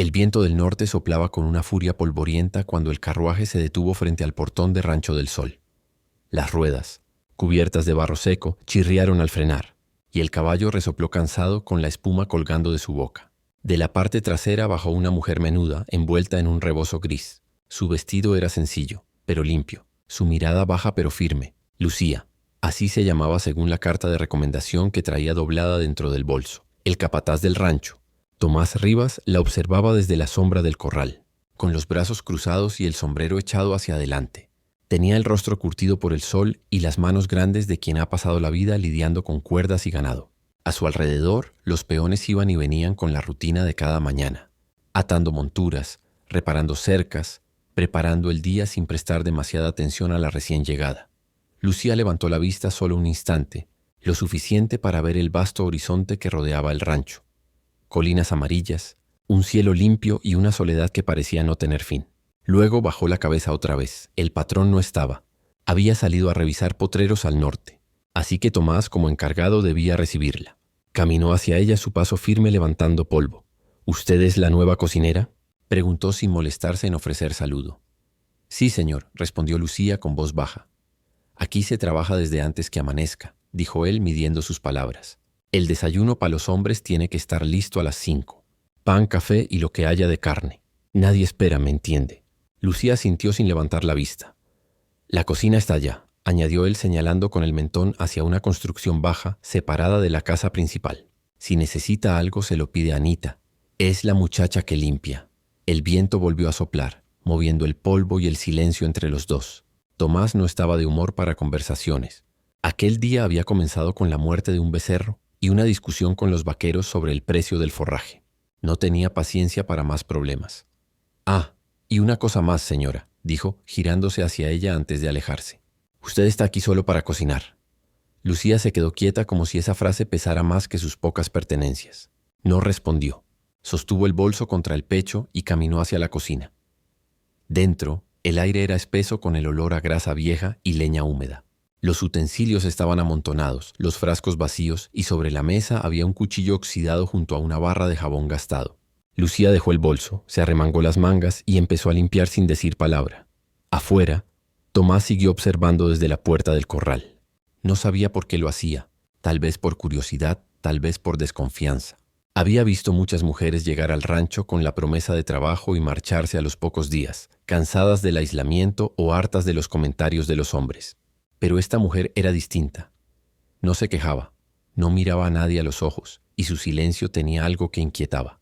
El viento del norte soplaba con una furia polvorienta cuando el carruaje se detuvo frente al portón de Rancho del Sol. Las ruedas, cubiertas de barro seco, chirriaron al frenar, y el caballo resopló cansado con la espuma colgando de su boca. De la parte trasera bajó una mujer menuda, envuelta en un rebozo gris. Su vestido era sencillo, pero limpio. Su mirada baja pero firme. Lucía. Así se llamaba según la carta de recomendación que traía doblada dentro del bolso. El capataz del rancho, Tomás Rivas, la observaba desde la sombra del corral, con los brazos cruzados y el sombrero echado hacia adelante. Tenía el rostro curtido por el sol y las manos grandes de quien ha pasado la vida lidiando con cuerdas y ganado. A su alrededor, los peones iban y venían con la rutina de cada mañana, atando monturas, reparando cercas, preparando el día sin prestar demasiada atención a la recién llegada. Lucía levantó la vista solo un instante, lo suficiente para ver el vasto horizonte que rodeaba el rancho. Colinas amarillas, un cielo limpio y una soledad que parecía no tener fin. Luego bajó la cabeza otra vez. El patrón no estaba. Había salido a revisar potreros al norte, así que Tomás, como encargado, debía recibirla. Caminó hacia ella su paso firme levantando polvo. «¿Usted es la nueva cocinera?», preguntó sin molestarse en ofrecer saludo. «Sí, señor», respondió Lucía con voz baja. «Aquí se trabaja desde antes que amanezca», dijo él midiendo sus palabras. «El desayuno para los hombres tiene que estar listo a las 5. Pan, café y lo que haya de carne. Nadie espera, ¿me entiende?». Lucía asintió sin levantar la vista. «La cocina está allá», añadió él señalando con el mentón hacia una construcción baja separada de la casa principal. «Si necesita algo se lo pide a Anita. Es la muchacha que limpia». El viento volvió a soplar, moviendo el polvo y el silencio entre los dos. Tomás no estaba de humor para conversaciones. Aquel día había comenzado con la muerte de un becerro y una discusión con los vaqueros sobre el precio del forraje. No tenía paciencia para más problemas. «Ah, y una cosa más, señora», dijo, girándose hacia ella antes de alejarse. «Usted está aquí solo para cocinar». Lucía se quedó quieta como si esa frase pesara más que sus pocas pertenencias. No respondió. Sostuvo el bolso contra el pecho y caminó hacia la cocina. Dentro, el aire era espeso con el olor a grasa vieja y leña húmeda. Los utensilios estaban amontonados, los frascos vacíos, y sobre la mesa había un cuchillo oxidado junto a una barra de jabón gastado. Lucía dejó el bolso, se arremangó las mangas y empezó a limpiar sin decir palabra. Afuera, Tomás siguió observando desde la puerta del corral. No sabía por qué lo hacía, tal vez por curiosidad, tal vez por desconfianza. Había visto muchas mujeres llegar al rancho con la promesa de trabajo y marcharse a los pocos días, cansadas del aislamiento o hartas de los comentarios de los hombres. Pero esta mujer era distinta. No se quejaba, no miraba a nadie a los ojos, y su silencio tenía algo que inquietaba.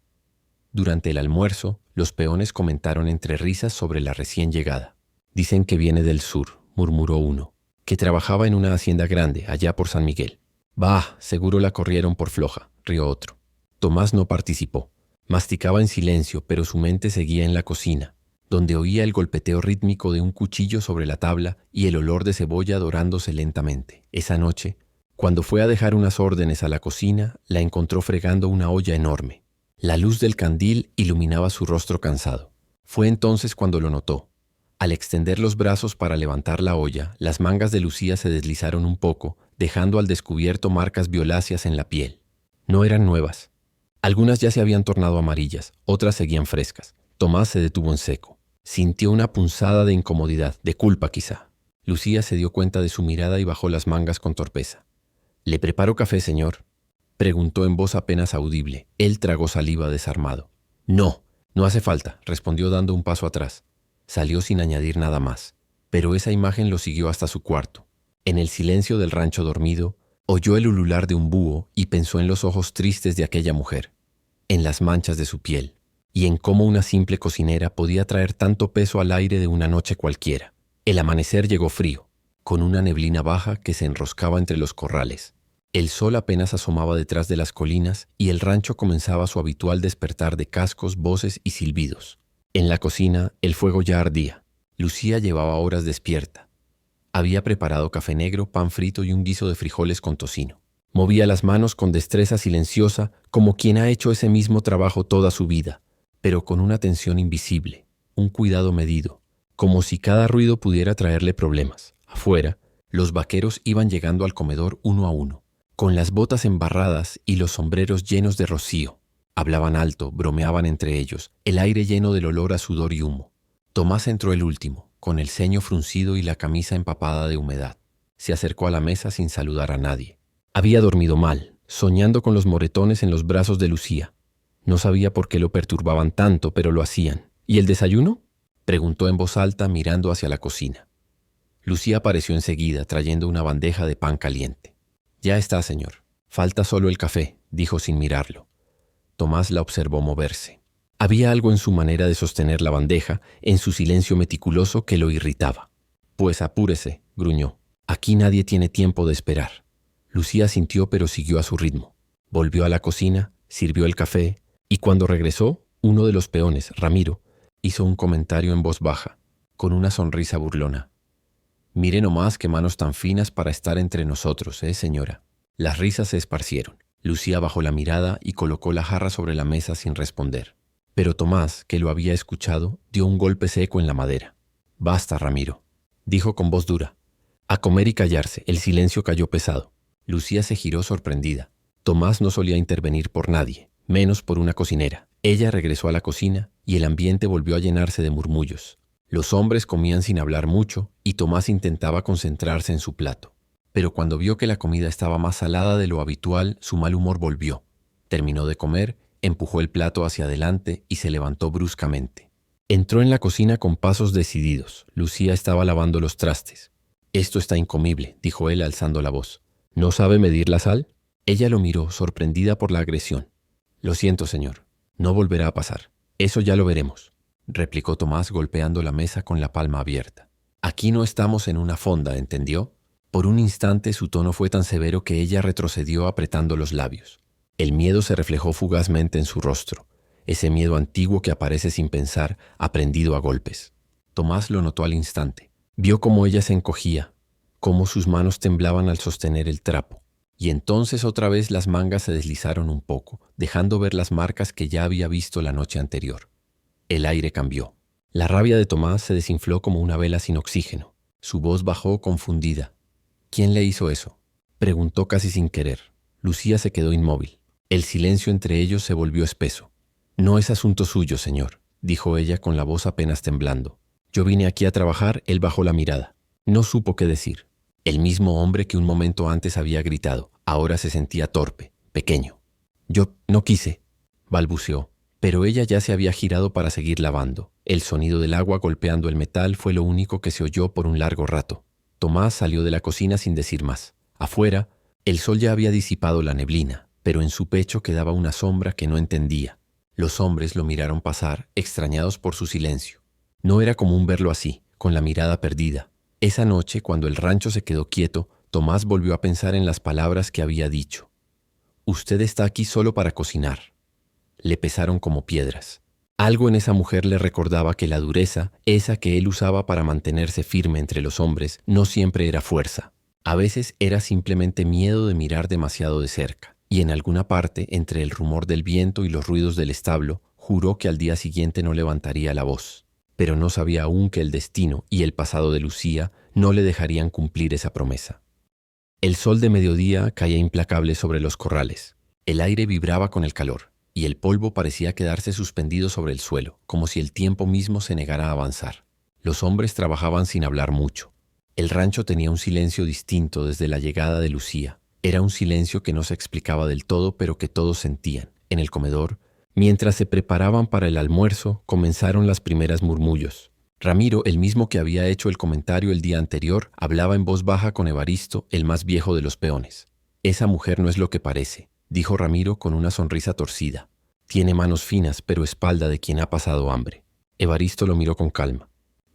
Durante el almuerzo, los peones comentaron entre risas sobre la recién llegada. «Dicen que viene del sur», murmuró uno, «que trabajaba en una hacienda grande, allá por San Miguel». «Bah, seguro la corrieron por floja», rió otro. Tomás no participó. Masticaba en silencio, pero su mente seguía en la cocina, donde oía el golpeteo rítmico de un cuchillo sobre la tabla y el olor de cebolla dorándose lentamente. Esa noche, cuando fue a dejar unas órdenes a la cocina, la encontró fregando una olla enorme. La luz del candil iluminaba su rostro cansado. Fue entonces cuando lo notó. Al extender los brazos para levantar la olla, las mangas de Lucía se deslizaron un poco, dejando al descubierto marcas violáceas en la piel. No eran nuevas. Algunas ya se habían tornado amarillas, otras seguían frescas. Tomás se detuvo en seco. Sintió una punzada de incomodidad, de culpa quizá. Lucía se dio cuenta de su mirada y bajó las mangas con torpeza. «¿Le preparo café, señor?», preguntó en voz apenas audible. Él tragó saliva desarmado. «No, no hace falta», respondió dando un paso atrás. Salió sin añadir nada más, pero esa imagen lo siguió hasta su cuarto. En el silencio del rancho dormido, oyó el ulular de un búho y pensó en los ojos tristes de aquella mujer, en las manchas de su piel, y en cómo una simple cocinera podía traer tanto peso al aire de una noche cualquiera. El amanecer llegó frío, con una neblina baja que se enroscaba entre los corrales. El sol apenas asomaba detrás de las colinas y el rancho comenzaba su habitual despertar de cascos, voces y silbidos. En la cocina, el fuego ya ardía. Lucía llevaba horas despierta. Había preparado café negro, pan frito y un guiso de frijoles con tocino. Movía las manos con destreza silenciosa, como quien ha hecho ese mismo trabajo toda su vida, pero con una atención invisible, un cuidado medido, como si cada ruido pudiera traerle problemas. Afuera, los vaqueros iban llegando al comedor uno a uno, con las botas embarradas y los sombreros llenos de rocío. Hablaban alto, bromeaban entre ellos, el aire lleno del olor a sudor y humo. Tomás entró el último, con el ceño fruncido y la camisa empapada de humedad. Se acercó a la mesa sin saludar a nadie. Había dormido mal, soñando con los moretones en los brazos de Lucía. No sabía por qué lo perturbaban tanto, pero lo hacían. ¿Y el desayuno?, preguntó en voz alta mirando hacia la cocina. Lucía apareció enseguida, trayendo una bandeja de pan caliente. «Ya está, señor. Falta solo el café», dijo sin mirarlo. Tomás la observó moverse. Había algo en su manera de sostener la bandeja, en su silencio meticuloso, que lo irritaba. «Pues apúrese», gruñó. «Aquí nadie tiene tiempo de esperar». Lucía asintió, pero siguió a su ritmo. Volvió a la cocina, sirvió el café, y cuando regresó, uno de los peones, Ramiro, hizo un comentario en voz baja, con una sonrisa burlona. «Mire nomás qué manos tan finas para estar entre nosotros, señora». Las risas se esparcieron. Lucía bajó la mirada y colocó la jarra sobre la mesa sin responder. Pero Tomás, que lo había escuchado, dio un golpe seco en la madera. «Basta, Ramiro», dijo con voz dura. A comer y callarse, el silencio cayó pesado. Lucía se giró sorprendida. Tomás no solía intervenir por nadie, menos por una cocinera. Ella regresó a la cocina y el ambiente volvió a llenarse de murmullos. Los hombres comían sin hablar mucho y Tomás intentaba concentrarse en su plato. Pero cuando vio que la comida estaba más salada de lo habitual, su mal humor volvió. Terminó de comer, empujó el plato hacia adelante y se levantó bruscamente. Entró en la cocina con pasos decididos. Lucía estaba lavando los trastes. «Esto está incomible», dijo él alzando la voz. «¿No sabe medir la sal?». Ella lo miró, sorprendida por la agresión. «Lo siento, señor. No volverá a pasar. Eso ya lo veremos», replicó Tomás golpeando la mesa con la palma abierta. «Aquí no estamos en una fonda, ¿entendió?». Por un instante su tono fue tan severo que ella retrocedió apretando los labios. El miedo se reflejó fugazmente en su rostro, ese miedo antiguo que aparece sin pensar, aprendido a golpes. Tomás lo notó al instante. Vio cómo ella se encogía, cómo sus manos temblaban al sostener el trapo. Y entonces otra vez las mangas se deslizaron un poco, dejando ver las marcas que ya había visto la noche anterior. El aire cambió. La rabia de Tomás se desinfló como una vela sin oxígeno. Su voz bajó confundida. «¿Quién le hizo eso?», preguntó casi sin querer. Lucía se quedó inmóvil. El silencio entre ellos se volvió espeso. «No es asunto suyo, señor», dijo ella con la voz apenas temblando. «Yo vine aquí a trabajar». Él bajó la mirada. No supo qué decir. El mismo hombre que un momento antes había gritado, ahora se sentía torpe, pequeño. «Yo no quise», balbuceó, pero ella ya se había girado para seguir lavando. El sonido del agua golpeando el metal fue lo único que se oyó por un largo rato. Tomás salió de la cocina sin decir más. Afuera, el sol ya había disipado la neblina, pero en su pecho quedaba una sombra que no entendía. Los hombres lo miraron pasar, extrañados por su silencio. No era común verlo así, con la mirada perdida. Esa noche, cuando el rancho se quedó quieto, Tomás volvió a pensar en las palabras que había dicho. «Usted está aquí solo para cocinar». Le pesaron como piedras. Algo en esa mujer le recordaba que la dureza, esa que él usaba para mantenerse firme entre los hombres, no siempre era fuerza. A veces era simplemente miedo de mirar demasiado de cerca. Y en alguna parte, entre el rumor del viento y los ruidos del establo, juró que al día siguiente no levantaría la voz. Pero no sabía aún que el destino y el pasado de Lucía no le dejarían cumplir esa promesa. El sol de mediodía caía implacable sobre los corrales. El aire vibraba con el calor, y el polvo parecía quedarse suspendido sobre el suelo, como si el tiempo mismo se negara a avanzar. Los hombres trabajaban sin hablar mucho. El rancho tenía un silencio distinto desde la llegada de Lucía. Era un silencio que no se explicaba del todo, pero que todos sentían. En el comedor, mientras se preparaban para el almuerzo, comenzaron las primeras murmullos. Ramiro, el mismo que había hecho el comentario el día anterior, hablaba en voz baja con Evaristo, el más viejo de los peones. «Esa mujer no es lo que parece», dijo Ramiro con una sonrisa torcida. «Tiene manos finas, pero espalda de quien ha pasado hambre». Evaristo lo miró con calma.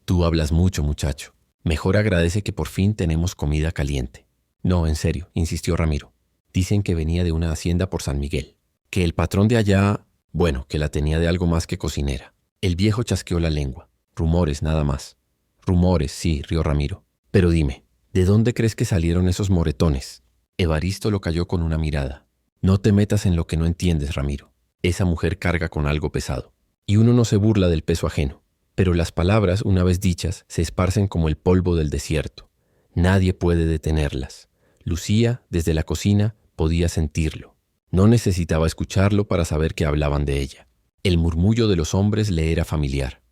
«Tú hablas mucho, muchacho. Mejor agradece que por fin tenemos comida caliente». «No, en serio», insistió Ramiro. «Dicen que venía de una hacienda por San Miguel. Que el patrón de allá, bueno, que la tenía de algo más que cocinera». El viejo chasqueó la lengua. «Rumores, nada más». «Rumores, sí», rió Ramiro. «Pero dime, ¿de dónde crees que salieron esos moretones?» Evaristo lo calló con una mirada. «No te metas en lo que no entiendes, Ramiro. Esa mujer carga con algo pesado. Y uno no se burla del peso ajeno. Pero las palabras, una vez dichas, se esparcen como el polvo del desierto. Nadie puede detenerlas. Lucía, desde la cocina, podía sentirlo. No necesitaba escucharlo para saber que hablaban de ella. El murmullo de los hombres le era familiar.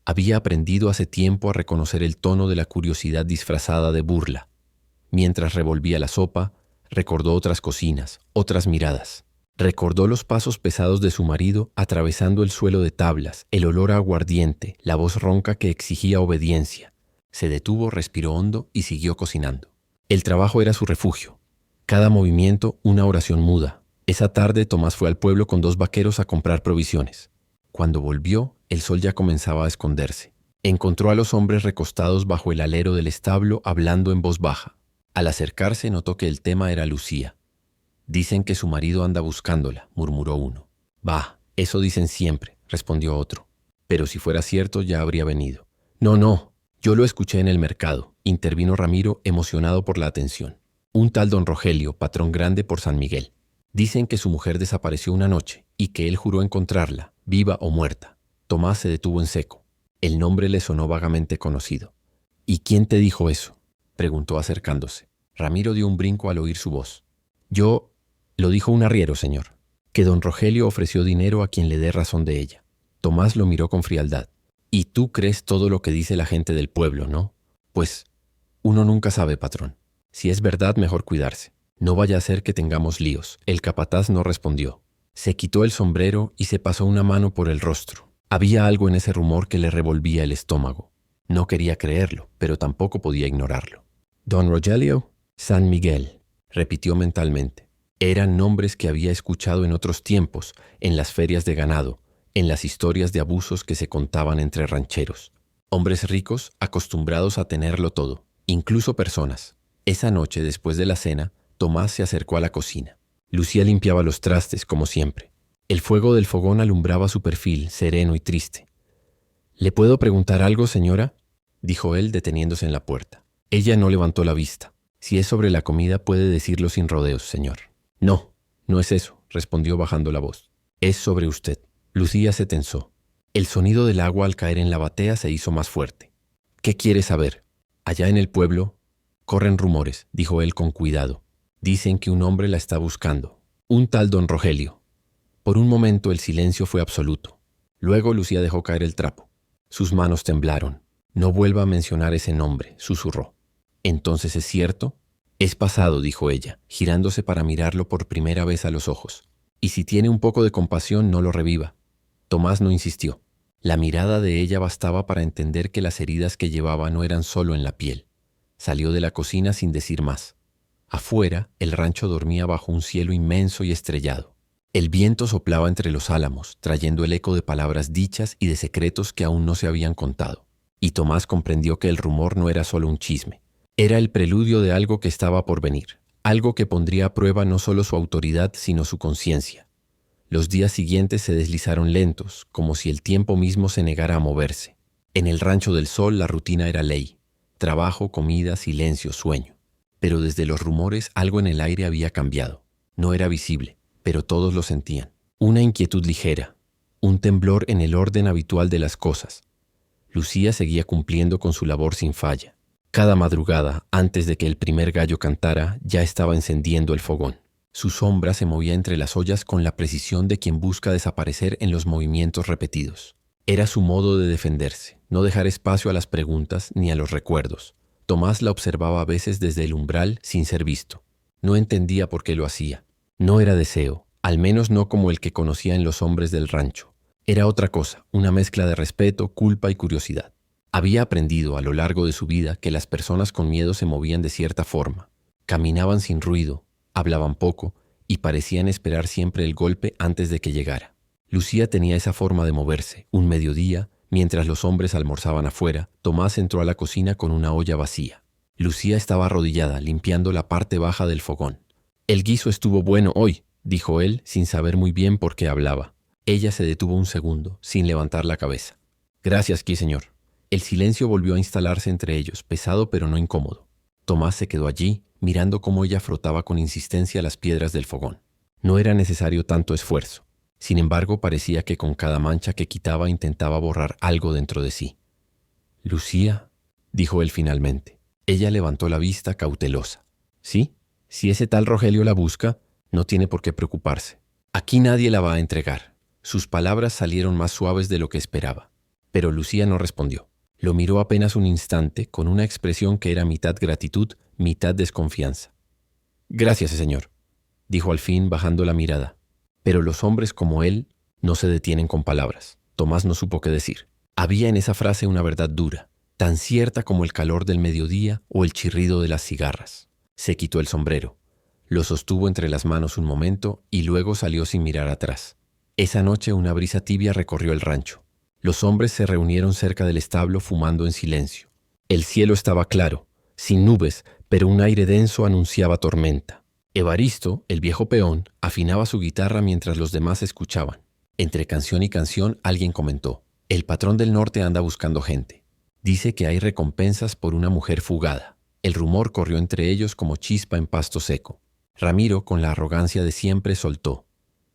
Había aprendido hace tiempo a reconocer el tono de la curiosidad disfrazada de burla. Mientras revolvía la sopa, recordó otras cocinas, otras miradas. Recordó los pasos pesados de su marido atravesando el suelo de tablas, el olor a aguardiente, la voz ronca que exigía obediencia. Se detuvo, respiró hondo y siguió cocinando. El trabajo era su refugio. Cada movimiento una oración muda. Esa tarde Tomás fue al pueblo con 2 vaqueros a comprar provisiones. Cuando volvió, el sol ya comenzaba a esconderse. Encontró a los hombres recostados bajo el alero del establo hablando en voz baja. Al acercarse notó que el tema era Lucía. «Dicen que su marido anda buscándola», murmuró uno. «Bah, eso dicen siempre», respondió otro. «Pero si fuera cierto ya habría venido». No, yo lo escuché en el mercado», intervino Ramiro emocionado por la atención. «Un tal don Rogelio, patrón grande por San Miguel. Dicen que su mujer desapareció una noche y que él juró encontrarla, viva o muerta». Tomás se detuvo en seco. El nombre le sonó vagamente conocido. «¿Y quién te dijo eso?», preguntó acercándose. Ramiro dio un brinco al oír su voz. Lo dijo un arriero, señor, que don Rogelio ofreció dinero a quien le dé razón de ella». Tomás lo miró con frialdad. «Y tú crees todo lo que dice la gente del pueblo, ¿no?». «Pues, uno nunca sabe, patrón. Si es verdad, mejor cuidarse. No vaya a ser que tengamos líos». El capataz no respondió. Se quitó el sombrero y se pasó una mano por el rostro. Había algo en ese rumor que le revolvía el estómago. No quería creerlo, pero tampoco podía ignorarlo. «Don Rogelio, San Miguel», repitió mentalmente. Eran nombres que había escuchado en otros tiempos, en las ferias de ganado, en las historias de abusos que se contaban entre rancheros. Hombres ricos acostumbrados a tenerlo todo, incluso personas. Esa noche, después de la cena, Tomás se acercó a la cocina. Lucía limpiaba los trastes, como siempre. El fuego del fogón alumbraba su perfil, sereno y triste. «¿Le puedo preguntar algo, señora?», dijo él, deteniéndose en la puerta. Ella no levantó la vista. «Si es sobre la comida, puede decirlo sin rodeos, señor». No es eso», respondió bajando la voz. «Es sobre usted». Lucía se tensó. El sonido del agua al caer en la batea se hizo más fuerte. «¿Qué quiere saber?». «Allá en el pueblo corren rumores», dijo él con cuidado. «Dicen que un hombre la está buscando. Un tal don Rogelio». Por un momento el silencio fue absoluto. Luego Lucía dejó caer el trapo. Sus manos temblaron. «No vuelva a mencionar ese nombre», susurró. «¿Entonces es cierto?». «Es pasado», dijo ella, girándose para mirarlo por primera vez a los ojos. «Y si tiene un poco de compasión, no lo reviva». Tomás no insistió. La mirada de ella bastaba para entender que las heridas que llevaba no eran solo en la piel. Salió de la cocina sin decir más. Afuera, el rancho dormía bajo un cielo inmenso y estrellado. El viento soplaba entre los álamos, trayendo el eco de palabras dichas y de secretos que aún no se habían contado. Y Tomás comprendió que el rumor no era solo un chisme. Era el preludio de algo que estaba por venir, algo que pondría a prueba no solo su autoridad, sino su conciencia. Los días siguientes se deslizaron lentos, como si el tiempo mismo se negara a moverse. En el Rancho del Sol la rutina era ley: trabajo, comida, silencio, sueño. Pero desde los rumores algo en el aire había cambiado. No era visible, pero todos lo sentían. Una inquietud ligera, un temblor en el orden habitual de las cosas. Lucía seguía cumpliendo con su labor sin falla. Cada madrugada, antes de que el primer gallo cantara, ya estaba encendiendo el fogón. Su sombra se movía entre las ollas con la precisión de quien busca desaparecer en los movimientos repetidos. Era su modo de defenderse, no dejar espacio a las preguntas ni a los recuerdos. Tomás la observaba a veces desde el umbral sin ser visto. No entendía por qué lo hacía. No era deseo, al menos no como el que conocía en los hombres del rancho. Era otra cosa, una mezcla de respeto, culpa y curiosidad. Había aprendido a lo largo de su vida que las personas con miedo se movían de cierta forma. Caminaban sin ruido, hablaban poco y parecían esperar siempre el golpe antes de que llegara. Lucía tenía esa forma de moverse. Un mediodía, mientras los hombres almorzaban afuera, Tomás entró a la cocina con una olla vacía. Lucía estaba arrodillada, limpiando la parte baja del fogón. «El guiso estuvo bueno hoy», dijo él, sin saber muy bien por qué hablaba. Ella se detuvo un segundo, sin levantar la cabeza. «Gracias, señor». El silencio volvió a instalarse entre ellos, pesado pero no incómodo. Tomás se quedó allí, mirando cómo ella frotaba con insistencia las piedras del fogón. No era necesario tanto esfuerzo. Sin embargo, parecía que con cada mancha que quitaba intentaba borrar algo dentro de sí. «Lucía», dijo él finalmente. Ella levantó la vista cautelosa. «¿Sí? Si ese tal Rogelio la busca, No tiene por qué preocuparse. Aquí nadie la va a entregar. Sus palabras salieron más suaves de lo que esperaba. Pero Lucía no respondió. Lo miró apenas un instante con una expresión que era mitad gratitud, mitad desconfianza. «Gracias, señor», dijo al fin bajando la mirada. Pero los hombres como él no se detienen con palabras. Tomás no supo qué decir. Había en esa frase una verdad dura, tan cierta como el calor del mediodía o el chirrido de las cigarras. Se quitó el sombrero, lo sostuvo entre las manos un momento y luego salió sin mirar atrás. Esa noche una brisa tibia recorrió el rancho. Los hombres se reunieron cerca del establo fumando en silencio. El cielo estaba claro, sin nubes, pero un aire denso anunciaba tormenta. Evaristo, el viejo peón, afinaba su guitarra mientras los demás escuchaban. Entre canción y canción alguien comentó: «El patrón del norte anda buscando gente. Dice que hay recompensas por una mujer fugada». El rumor corrió entre ellos como chispa en pasto seco. Ramiro, con la arrogancia de siempre, soltó: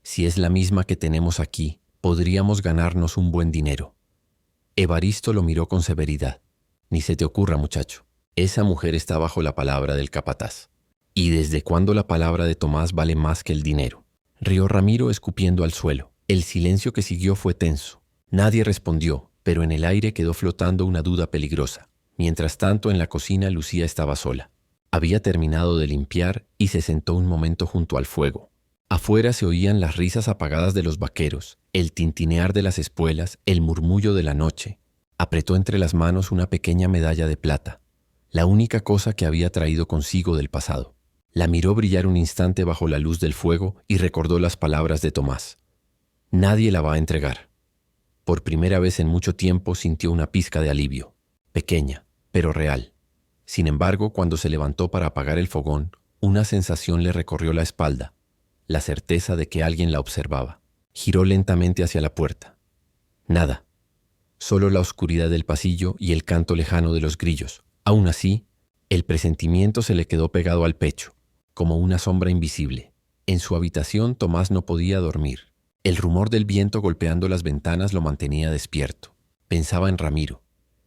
«Si es la misma que tenemos aquí, podríamos ganarnos un buen dinero». Evaristo lo miró con severidad. «Ni se te ocurra, muchacho. Esa mujer está bajo la palabra del capataz. ¿Y desde cuándo la palabra de Tomás vale más que el dinero?». Rió Ramiro escupiendo al suelo. El silencio que siguió fue tenso. Nadie respondió, pero en el aire quedó flotando una duda peligrosa. Mientras tanto, en la cocina Lucía estaba sola. Había terminado de limpiar y se sentó un momento junto al fuego. Afuera se oían las risas apagadas de los vaqueros, el tintinear de las espuelas, el murmullo de la noche. Apretó entre las manos una pequeña medalla de plata, la única cosa que había traído consigo del pasado. La miró brillar un instante bajo la luz del fuego y recordó las palabras de Tomás. «Nadie la va a entregar». Por primera vez en mucho tiempo sintió una pizca de alivio, pequeña, pero real. Sin embargo, cuando se levantó para apagar el fogón, una sensación le recorrió la espalda, la certeza de que alguien la observaba. Giró lentamente hacia la puerta. Nada. Solo la oscuridad del pasillo y el canto lejano de los grillos. Aún así, el presentimiento se le quedó pegado al pecho, como una sombra invisible. En su habitación Tomás no podía dormir. El rumor del viento golpeando las ventanas lo mantenía despierto. Pensaba en Ramiro,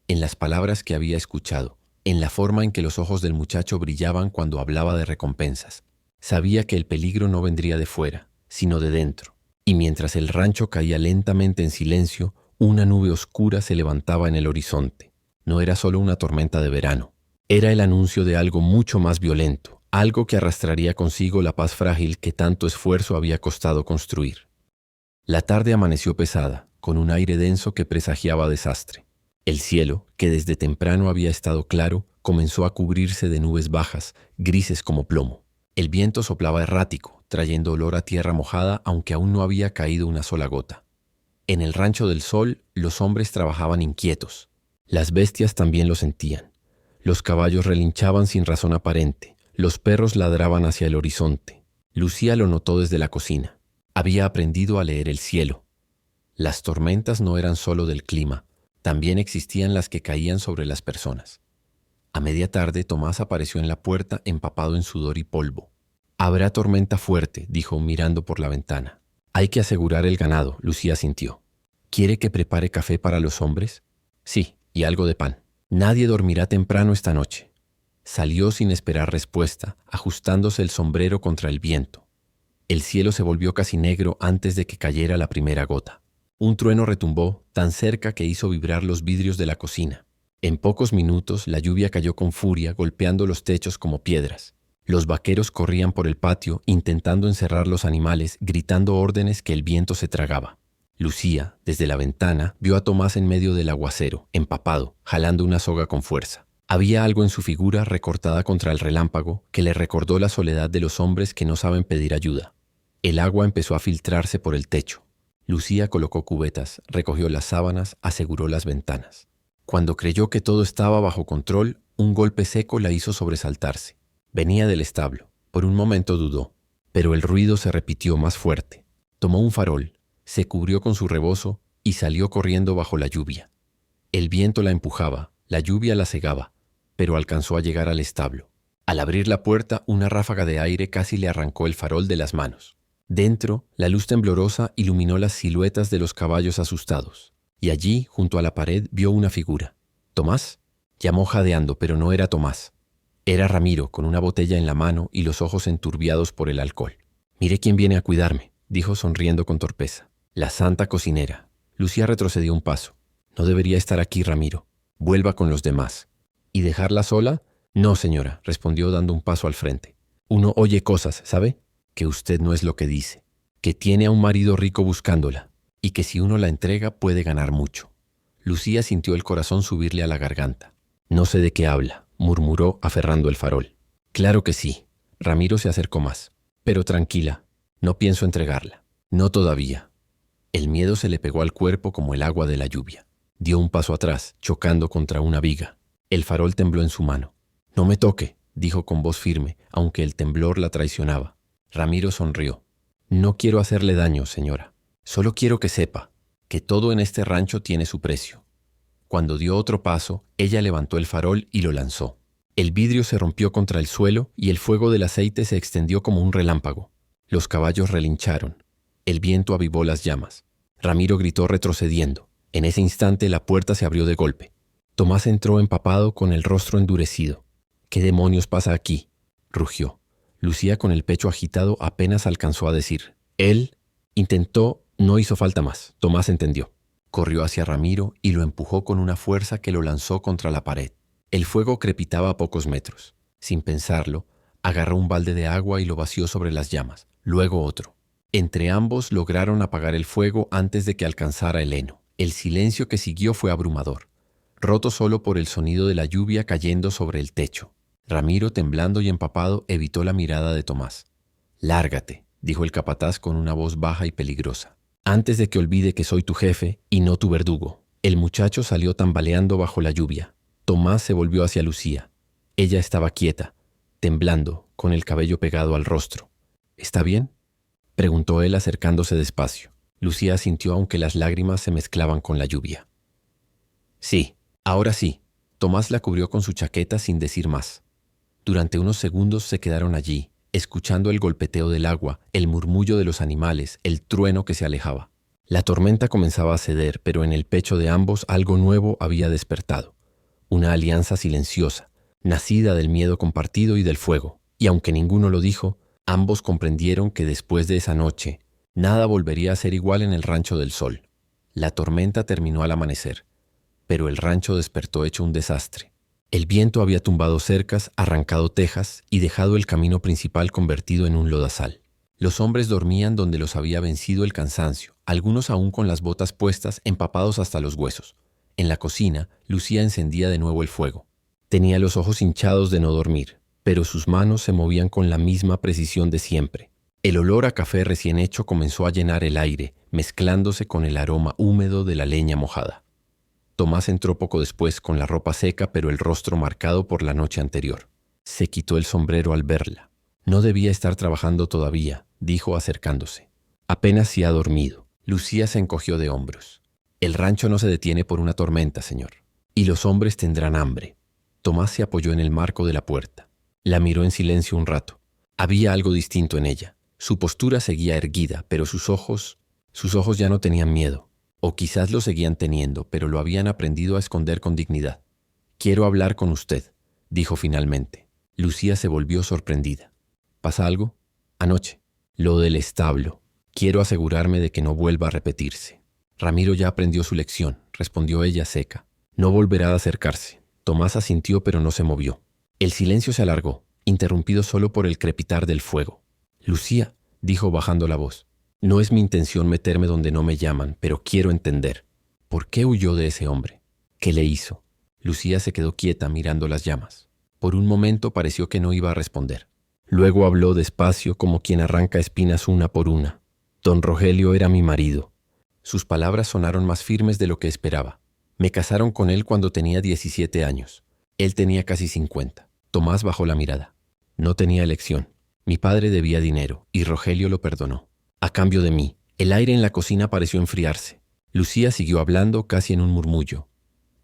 en las palabras que había escuchado, en la forma en que los ojos del muchacho brillaban cuando hablaba de recompensas. Sabía que el peligro no vendría de fuera, sino de dentro. Y mientras el rancho caía lentamente en silencio, una nube oscura se levantaba en el horizonte. No era solo una tormenta de verano. Era el anuncio de algo mucho más violento, algo que arrastraría consigo la paz frágil que tanto esfuerzo había costado construir. La tarde amaneció pesada, con un aire denso que presagiaba desastre. El cielo, que desde temprano había estado claro, comenzó a cubrirse de nubes bajas, grises como plomo. El viento soplaba errático, trayendo olor a tierra mojada, aunque aún no había caído una sola gota. En el rancho del sol, los hombres trabajaban inquietos. Las bestias también lo sentían. Los caballos relinchaban sin razón aparente. Los perros ladraban hacia el horizonte. Lucía lo notó desde la cocina. Había aprendido a leer el cielo. Las tormentas no eran solo del clima, también existían las que caían sobre las personas. A media tarde, Tomás apareció en la puerta empapado en sudor y polvo. «Habrá tormenta fuerte», dijo mirando por la ventana. «Hay que asegurar el ganado», Lucía sintió. «¿Quiere que prepare café para los hombres?» «Sí, y algo de pan. Nadie dormirá temprano esta noche». Salió sin esperar respuesta, ajustándose el sombrero contra el viento. El cielo se volvió casi negro antes de que cayera la primera gota. Un trueno retumbó tan cerca que hizo vibrar los vidrios de la cocina. En pocos minutos la lluvia cayó con furia, golpeando los techos como piedras. Los vaqueros corrían por el patio, intentando encerrar los animales, gritando órdenes que el viento se tragaba. Lucía, desde la ventana, vio a Tomás en medio del aguacero, empapado, jalando una soga con fuerza. Había algo en su figura recortada contra el relámpago que le recordó la soledad de los hombres que no saben pedir ayuda. El agua empezó a filtrarse por el techo. Lucía colocó cubetas, recogió las sábanas, aseguró las ventanas. Cuando creyó que todo estaba bajo control, un golpe seco la hizo sobresaltarse. Venía del establo. Por un momento dudó, pero el ruido se repitió más fuerte. Tomó un farol, se cubrió con su rebozo y salió corriendo bajo la lluvia. El viento la empujaba, la lluvia la cegaba, pero alcanzó a llegar al establo. Al abrir la puerta, una ráfaga de aire casi le arrancó el farol de las manos. Dentro, la luz temblorosa iluminó las siluetas de los caballos asustados. Y allí, junto a la pared, vio una figura. «¿Tomás?», llamó jadeando, pero no era Tomás. Era Ramiro, con una botella en la mano y los ojos enturbiados por el alcohol. Mire quién viene a cuidarme, dijo sonriendo con torpeza. La santa cocinera. Lucía retrocedió un paso. No debería estar aquí, Ramiro. Vuelva con los demás. ¿Y dejarla sola? No, señora, respondió dando un paso al frente. Uno oye cosas, ¿sabe? Que usted no es lo que dice. Que tiene a un marido rico buscándola. Y que si uno la entrega puede ganar mucho. Lucía sintió el corazón subirle a la garganta. No sé de qué habla, murmuró aferrando el farol. Claro que sí. Ramiro se acercó más. Pero tranquila, no pienso entregarla. No todavía. El miedo se le pegó al cuerpo como el agua de la lluvia. Dio un paso atrás, chocando contra una viga. El farol tembló en su mano. No me toque, dijo con voz firme, aunque el temblor la traicionaba. Ramiro sonrió. No quiero hacerle daño, señora. Solo quiero que sepa que todo en este rancho tiene su precio. Cuando dio otro paso, ella levantó el farol y lo lanzó. El vidrio se rompió contra el suelo y el fuego del aceite se extendió como un relámpago. Los caballos relincharon. El viento avivó las llamas. Ramiro gritó retrocediendo. En ese instante la puerta se abrió de golpe. Tomás entró empapado con el rostro endurecido. «¿Qué demonios pasa aquí?», rugió. Lucía, con el pecho agitado, apenas alcanzó a decir. Él intentó, no hizo falta más. Tomás entendió. Corrió hacia Ramiro y lo empujó con una fuerza que lo lanzó contra la pared. El fuego crepitaba a pocos metros. Sin pensarlo, agarró un balde de agua y lo vació sobre las llamas. Luego otro. Entre ambos lograron apagar el fuego antes de que alcanzara el heno. El silencio que siguió fue abrumador, roto solo por el sonido de la lluvia cayendo sobre el techo. Ramiro, temblando y empapado, evitó la mirada de Tomás. «Lárgate», dijo el capataz con una voz baja y peligrosa. «Antes de que olvide que soy tu jefe y no tu verdugo». El muchacho salió tambaleando bajo la lluvia. Tomás se volvió hacia Lucía. Ella estaba quieta, temblando, con el cabello pegado al rostro. «¿Está bien?», preguntó él acercándose despacio. Lucía asintió aunque las lágrimas se mezclaban con la lluvia. «Sí, ahora sí». Tomás la cubrió con su chaqueta sin decir más. Durante unos segundos se quedaron allí, escuchando el golpeteo del agua, el murmullo de los animales, el trueno que se alejaba. La tormenta comenzaba a ceder, pero en el pecho de ambos algo nuevo había despertado. Una alianza silenciosa, nacida del miedo compartido y del fuego. Y aunque ninguno lo dijo, ambos comprendieron que después de esa noche, nada volvería a ser igual en el Rancho del Sol. La tormenta terminó al amanecer, pero el rancho despertó hecho un desastre. El viento había tumbado cercas, arrancado tejas y dejado el camino principal convertido en un lodazal. Los hombres dormían donde los había vencido el cansancio, algunos aún con las botas puestas, empapados hasta los huesos. En la cocina, Lucía encendía de nuevo el fuego. Tenía los ojos hinchados de no dormir, pero sus manos se movían con la misma precisión de siempre. El olor a café recién hecho comenzó a llenar el aire, mezclándose con el aroma húmedo de la leña mojada. Tomás entró poco después con la ropa seca pero el rostro marcado por la noche anterior. Se quitó el sombrero al verla. «No debía estar trabajando todavía», dijo acercándose. «Apenas si ha dormido». Lucía se encogió de hombros. «El rancho no se detiene por una tormenta, señor. Y los hombres tendrán hambre». Tomás se apoyó en el marco de la puerta. La miró en silencio un rato. Había algo distinto en ella. Su postura seguía erguida, pero sus ojos ya no tenían miedo. O quizás lo seguían teniendo, pero lo habían aprendido a esconder con dignidad. «Quiero hablar con usted», dijo finalmente. Lucía se volvió sorprendida. «¿Pasa algo?» «Anoche. Lo del establo. Quiero asegurarme de que no vuelva a repetirse». «Ramiro ya aprendió su lección», respondió ella seca. «No volverá a acercarse». Tomás asintió pero no se movió. El silencio se alargó, interrumpido solo por el crepitar del fuego. «Lucía», dijo bajando la voz, «no es mi intención meterme donde no me llaman, pero quiero entender. ¿Por qué huyó de ese hombre? ¿Qué le hizo?» Lucía se quedó quieta mirando las llamas. Por un momento pareció que no iba a responder. Luego habló despacio como quien arranca espinas una por una. «Don Rogelio era mi marido». Sus palabras sonaron más firmes de lo que esperaba. «Me casaron con él cuando tenía 17 años. Él tenía casi 50. Tomás bajó la mirada. «No tenía elección. Mi padre debía dinero y Rogelio lo perdonó. A cambio de mí». El aire en la cocina pareció enfriarse. Lucía siguió hablando casi en un murmullo.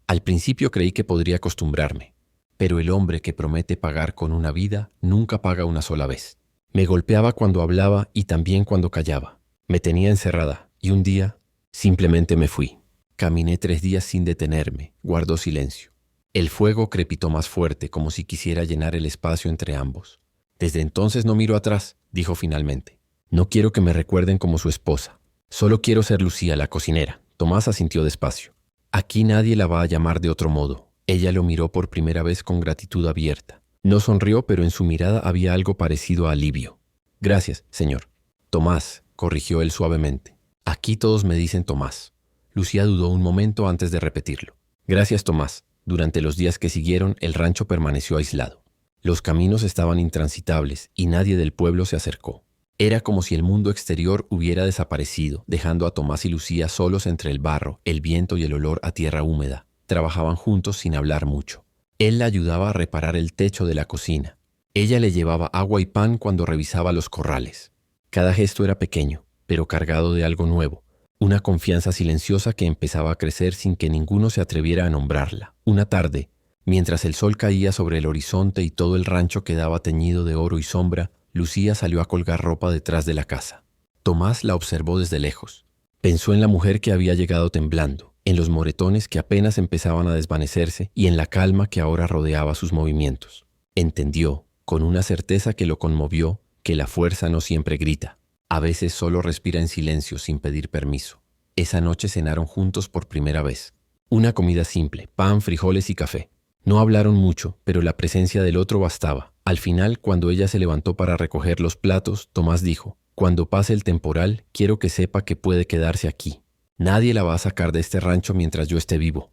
«Al principio creí que podría acostumbrarme, pero el hombre que promete pagar con una vida nunca paga una sola vez. Me golpeaba cuando hablaba y también cuando callaba. Me tenía encerrada y un día simplemente me fui. Caminé 3 días sin detenerme, guardó silencio. El fuego crepitó más fuerte, como si quisiera llenar el espacio entre ambos. «Desde entonces no miro atrás», dijo finalmente. No quiero que me recuerden como su esposa. Solo quiero ser Lucía, la cocinera. Tomás asintió despacio. Aquí nadie la va a llamar de otro modo. Ella lo miró por primera vez con gratitud abierta. No sonrió, pero en su mirada había algo parecido a alivio. Gracias, señor. Tomás, corrigió él suavemente. Aquí todos me dicen Tomás. Lucía dudó un momento antes de repetirlo. Gracias, Tomás. Durante los días que siguieron, el rancho permaneció aislado. Los caminos estaban intransitables y nadie del pueblo se acercó. Era como si el mundo exterior hubiera desaparecido, dejando a Tomás y Lucía solos entre el barro, el viento y el olor a tierra húmeda. Trabajaban juntos sin hablar mucho. Él la ayudaba a reparar el techo de la cocina. Ella le llevaba agua y pan cuando revisaba los corrales. Cada gesto era pequeño, pero cargado de algo nuevo. Una confianza silenciosa que empezaba a crecer sin que ninguno se atreviera a nombrarla. Una tarde, mientras el sol caía sobre el horizonte y todo el rancho quedaba teñido de oro y sombra, Lucía salió a colgar ropa detrás de la casa. Tomás la observó desde lejos. Pensó en la mujer que había llegado temblando, en los moretones que apenas empezaban a desvanecerse y en la calma que ahora rodeaba sus movimientos. Entendió, con una certeza que lo conmovió, que la fuerza no siempre grita. A veces solo respira en silencio sin pedir permiso. Esa noche cenaron juntos por primera vez. Una comida simple, pan, frijoles y café. No hablaron mucho, pero la presencia del otro bastaba. Al final, cuando ella se levantó para recoger los platos, Tomás dijo: «Cuando pase el temporal, quiero que sepa que puede quedarse aquí. Nadie la va a sacar de este rancho mientras yo esté vivo».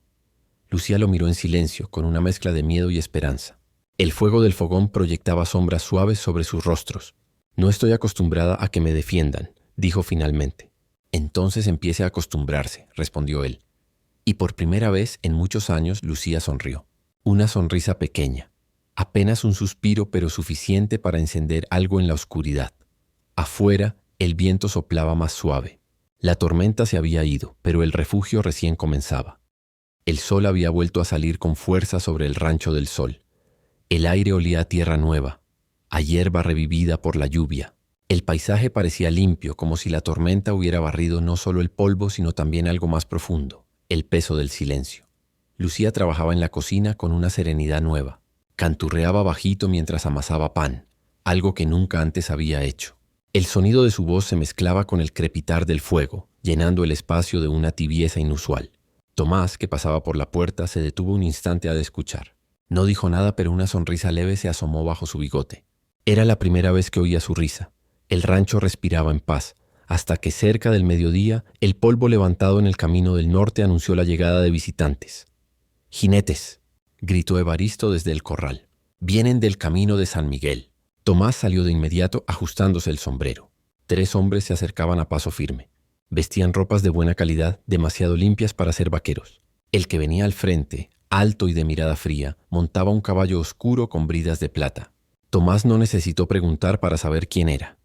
Lucía lo miró en silencio, con una mezcla de miedo y esperanza. El fuego del fogón proyectaba sombras suaves sobre sus rostros. «No estoy acostumbrada a que me defiendan», dijo finalmente. «Entonces empiece a acostumbrarse», respondió él. Y por primera vez en muchos años Lucía sonrió. Una sonrisa pequeña. Apenas un suspiro, pero suficiente para encender algo en la oscuridad. Afuera, el viento soplaba más suave. La tormenta se había ido, pero el refugio recién comenzaba. El sol había vuelto a salir con fuerza sobre el rancho del sol. El aire olía a tierra nueva, a hierba revivida por la lluvia. El paisaje parecía limpio, como si la tormenta hubiera barrido no solo el polvo, sino también algo más profundo, el peso del silencio. Lucía trabajaba en la cocina con una serenidad nueva. Canturreaba bajito mientras amasaba pan, algo que nunca antes había hecho. El sonido de su voz se mezclaba con el crepitar del fuego, llenando el espacio de una tibieza inusual. Tomás, que pasaba por la puerta, se detuvo un instante a escuchar. No dijo nada, pero una sonrisa leve se asomó bajo su bigote. Era la primera vez que oía su risa. El rancho respiraba en paz, hasta que cerca del mediodía, el polvo levantado en el camino del norte anunció la llegada de visitantes. «¡Jinetes!», gritó Evaristo desde el corral. «Vienen del camino de San Miguel». Tomás salió de inmediato ajustándose el sombrero. 3 hombres se acercaban a paso firme. Vestían ropas de buena calidad, demasiado limpias para ser vaqueros. El que venía al frente, alto y de mirada fría, montaba un caballo oscuro con bridas de plata. Tomás no necesitó preguntar para saber quién era.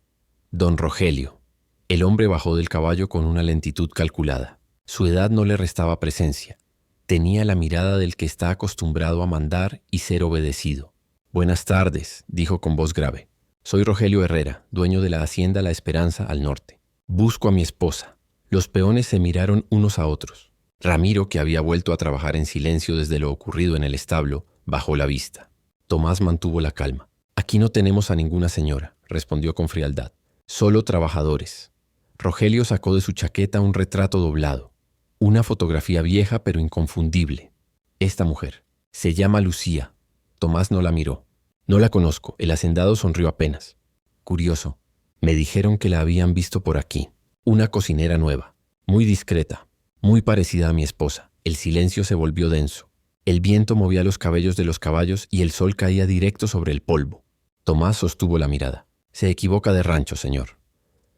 Don Rogelio. El hombre bajó del caballo con una lentitud calculada. Su edad no le restaba presencia. Tenía la mirada del que está acostumbrado a mandar y ser obedecido. «Buenas tardes», dijo con voz grave. «Soy Rogelio Herrera, dueño de la hacienda La Esperanza al norte. Busco a mi esposa». Los peones se miraron unos a otros. Ramiro, que había vuelto a trabajar en silencio desde lo ocurrido en el establo, bajó la vista. Tomás mantuvo la calma. «Aquí no tenemos a ninguna señora», respondió con frialdad. «Solo trabajadores». Rogelio sacó de su chaqueta un retrato doblado. Una fotografía vieja pero inconfundible. «Esta mujer. Se llama Lucía». Tomás no la miró. «No la conozco», el hacendado sonrió apenas. «Curioso. Me dijeron que la habían visto por aquí. Una cocinera nueva, muy discreta, muy parecida a mi esposa». El silencio se volvió denso. El viento movía los cabellos de los caballos y el sol caía directo sobre el polvo. Tomás sostuvo la mirada. «Se equivoca de rancho, señor».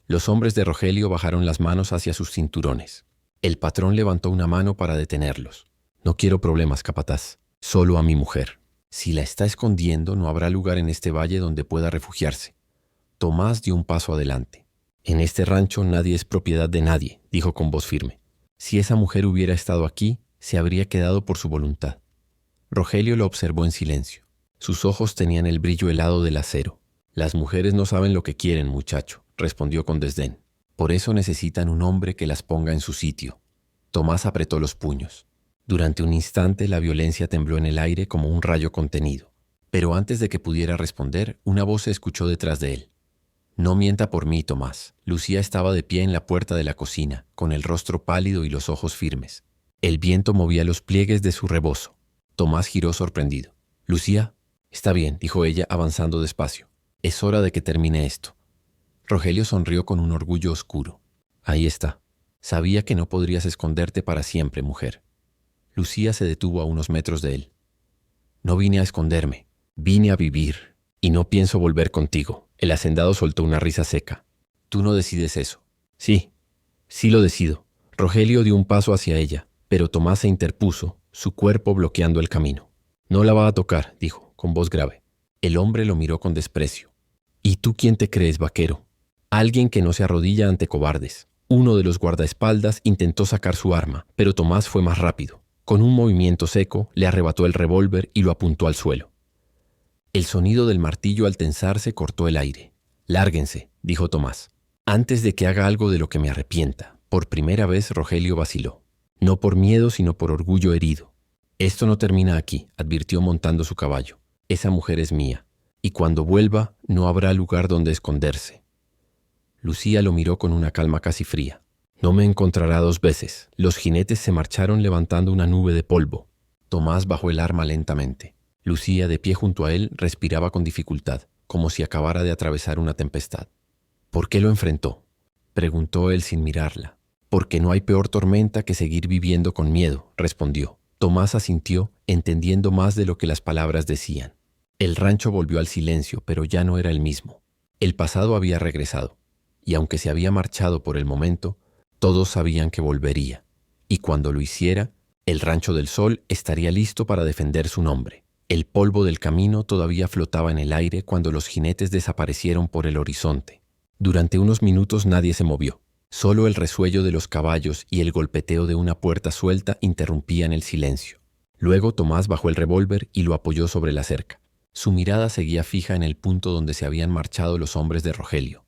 Los hombres de Rogelio bajaron las manos hacia sus cinturones. El patrón levantó una mano para detenerlos. «No quiero problemas, capataz. Solo a mi mujer. Si la está escondiendo, no habrá lugar en este valle donde pueda refugiarse». Tomás dio un paso adelante. «En este rancho nadie es propiedad de nadie», dijo con voz firme. «Si esa mujer hubiera estado aquí, se habría quedado por su voluntad». Rogelio lo observó en silencio. Sus ojos tenían el brillo helado del acero. «Las mujeres no saben lo que quieren, muchacho», respondió con desdén. «Por eso necesitan un hombre que las ponga en su sitio». Tomás apretó los puños. Durante un instante la violencia tembló en el aire como un rayo contenido. Pero antes de que pudiera responder, una voz se escuchó detrás de él. No mienta por mí, Tomás. Lucía estaba de pie en la puerta de la cocina, con el rostro pálido y los ojos firmes. El viento movía los pliegues de su rebozo. Tomás giró sorprendido. Lucía, está bien, dijo ella, avanzando despacio. Es hora de que termine esto. Rogelio sonrió con un orgullo oscuro. Ahí está. Sabía que no podrías esconderte para siempre, mujer. Lucía se detuvo a unos metros de él. No vine a esconderme, vine a vivir, y no pienso volver contigo. El hacendado soltó una risa seca. Tú no decides eso. Sí, sí lo decido. Rogelio dio un paso hacia ella, pero Tomás se interpuso, su cuerpo bloqueando el camino. No la va a tocar, dijo, con voz grave. El hombre lo miró con desprecio. ¿Y tú quién te crees, vaquero? Alguien que no se arrodilla ante cobardes. Uno de los guardaespaldas intentó sacar su arma, pero Tomás fue más rápido. Con un movimiento seco, le arrebató el revólver y lo apuntó al suelo. El sonido del martillo al tensarse cortó el aire. Lárguense, dijo Tomás, antes de que haga algo de lo que me arrepienta. Por primera vez Rogelio vaciló. No por miedo, sino por orgullo herido. Esto no termina aquí, advirtió montando su caballo. Esa mujer es mía, y cuando vuelva no habrá lugar donde esconderse. Lucía lo miró con una calma casi fría. No me encontrará dos veces. Los jinetes se marcharon levantando una nube de polvo. Tomás bajó el arma lentamente. Lucía, de pie junto a él, respiraba con dificultad, como si acabara de atravesar una tempestad. ¿Por qué lo enfrentó?, preguntó él sin mirarla. Porque no hay peor tormenta que seguir viviendo con miedo, respondió. Tomás asintió, entendiendo más de lo que las palabras decían. El rancho volvió al silencio, pero ya no era el mismo. El pasado había regresado, y aunque se había marchado por el momento, todos sabían que volvería, y cuando lo hiciera, el Rancho del Sol estaría listo para defender su nombre. El polvo del camino todavía flotaba en el aire cuando los jinetes desaparecieron por el horizonte. Durante unos minutos nadie se movió. Solo el resuello de los caballos y el golpeteo de una puerta suelta interrumpían el silencio. Luego Tomás bajó el revólver y lo apoyó sobre la cerca. Su mirada seguía fija en el punto donde se habían marchado los hombres de Rogelio.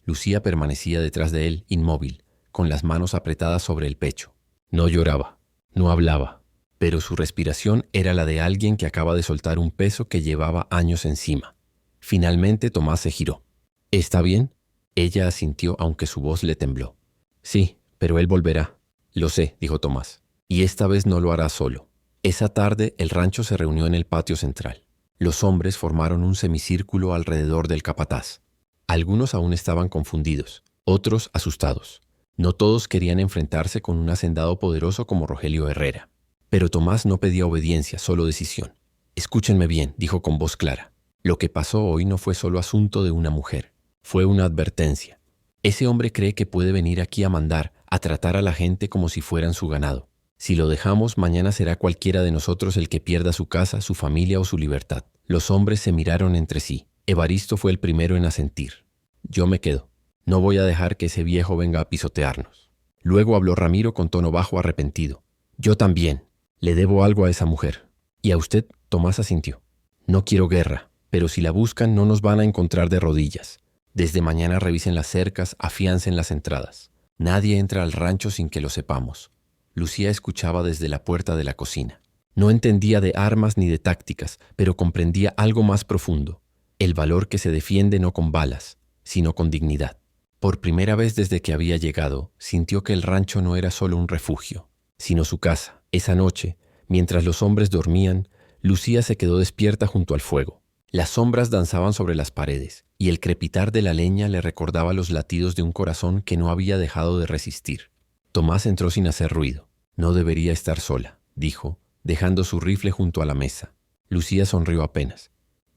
Lucía permanecía detrás de él, inmóvil, con las manos apretadas sobre el pecho. No lloraba, no hablaba, pero su respiración era la de alguien que acaba de soltar un peso que llevaba años encima. Finalmente Tomás se giró. ¿Está bien?, ella asintió aunque su voz le tembló. Sí, pero él volverá. Lo sé, dijo Tomás, y esta vez no lo hará solo. Esa tarde el rancho se reunió en el patio central. Los hombres formaron un semicírculo alrededor del capataz. Algunos aún estaban confundidos, otros asustados. No todos querían enfrentarse con un hacendado poderoso como Rogelio Herrera. Pero Tomás no pedía obediencia, solo decisión. Escúchenme bien, dijo con voz clara. Lo que pasó hoy no fue solo asunto de una mujer. Fue una advertencia. Ese hombre cree que puede venir aquí a mandar, a tratar a la gente como si fueran su ganado. Si lo dejamos, mañana será cualquiera de nosotros el que pierda su casa, su familia o su libertad. Los hombres se miraron entre sí. Evaristo fue el primero en asentir. Yo me quedo. No voy a dejar que ese viejo venga a pisotearnos. Luego habló Ramiro con tono bajo, arrepentido. Yo también. Le debo algo a esa mujer. ¿Y a usted? Tomás asintió. No quiero guerra, pero si la buscan no nos van a encontrar de rodillas. Desde mañana revisen las cercas, afiancen las entradas. Nadie entra al rancho sin que lo sepamos. Lucía escuchaba desde la puerta de la cocina. No entendía de armas ni de tácticas, pero comprendía algo más profundo. El valor que se defiende no con balas, sino con dignidad. Por primera vez desde que había llegado, sintió que el rancho no era solo un refugio, sino su casa. Esa noche, mientras los hombres dormían, Lucía se quedó despierta junto al fuego. Las sombras danzaban sobre las paredes, y el crepitar de la leña le recordaba los latidos de un corazón que no había dejado de resistir. Tomás entró sin hacer ruido. No debería estar sola, dijo, dejando su rifle junto a la mesa. Lucía sonrió apenas.